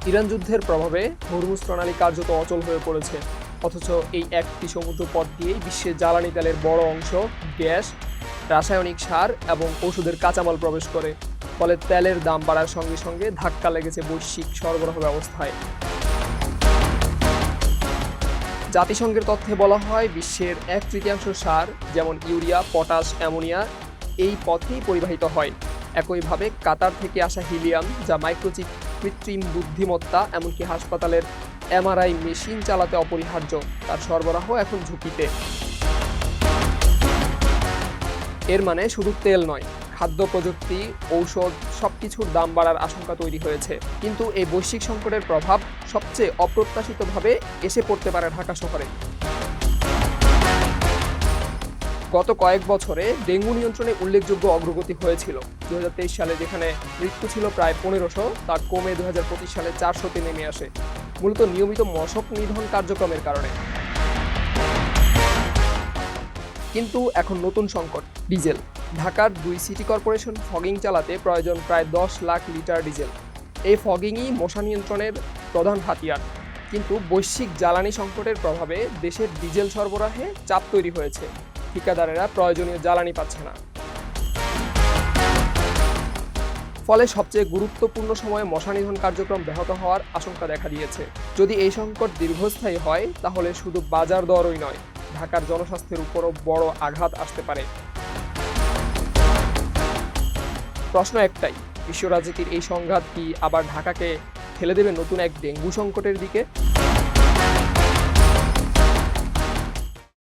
Iran যুদ্ধের প্রভাবে Hormuz প্রণালী কার্যত অচল হয়ে পড়েছে, অথচ এই একটি সমুদ্র পথ দিয়েই বিশ্বের জ্বালানি তেলের বড় অংশ গ্যাস, রাসায়নিক সার এবং ওষুধের কাঁচামাল প্রবেশ করে। ফলে তেলের দাম বাড়ার সঙ্গে সঙ্গে ধাক্কা লেগেছে বৈশ্বিক সরবরাহ ব্যবস্থায়। জাতিসংঘের তথ্যে বলা হয়, বিশ্বের 1/3 সার যেমন ইউরিয়া, পটাশ, অ্যামোনিয়া এই পথেই পরিবাহিত হয়। একইভাবে কাতার থেকে আসা হিলিয়াম, যা মাইক্রোচিপ, কৃত্রিম বুদ্ধিমত্তা, এমনকি হাসপাতালের এমআরআই মেশিন চালাতে অপরিহার্য, তার সরবরাহ এখন ঝুঁকিতে। এর মানে শুধু তেল নয়, খাদ্য প্রযুক্তি, ঔষধ সবকিছুর দাম বাড়ার আশঙ্কা তৈরি হয়েছে। কিন্তু এই বৈশ্বিক সংকটের প্রভাব সবচেয়ে অপ্রত্যাশিতভাবে এসে পড়তে পারে ঢাকা শহরে। গত কয়েক বছরে ডেঙ্গু নিয়ন্ত্রণে উল্লেখযোগ্য অগ্রগতি হয়েছিল। 2023 সালে যেখানে মৃত্যু ছিল প্রায় 1500, তা কমে 2025 সালে 400-তে নেমে আসে, মূলত নিয়মিত মশক নিধন কার্যক্রমের কারণে। কিন্তু এখন নতুন সংকট, ডিজেল। ঢাকার 2 সিটি কর্পোরেশন ফগিং চালাতে প্রয়োজন প্রায় 10 লাখ লিটার ডিজেল। এই ফগিংই মশা নিয়ন্ত্রণের প্রধান হাতিয়ার। কিন্তু বৈশ্বিক জ্বালানি সংকটের প্রভাবে দেশের ডিজেল সরবরাহে চাপ তৈরি হয়েছে। ঠিকাদারেরা প্রয়োজনীয় জ্বালানি পাচ্ছে না। ফলে সবচেয়ে গুরুত্বপূর্ণ সময়ে মশা নিধন কার্যক্রম ব্যাহত হওয়ার আশঙ্কা দেখা দিয়েছে। যদি এই সংকট দীর্ঘস্থায়ী হয়, তাহলে শুধু বাজার দরই নয়, ঢাকার জনস্বাস্থ্যের উপরও বড় আঘাত আসতে পারে। প্রশ্ন একটাই, বিশ্ব রাজনীতির এই সংঘাত কি আবার ঢাকাকে ঠেলে দেবে নতুন এক ডেঙ্গু সংকটের দিকে?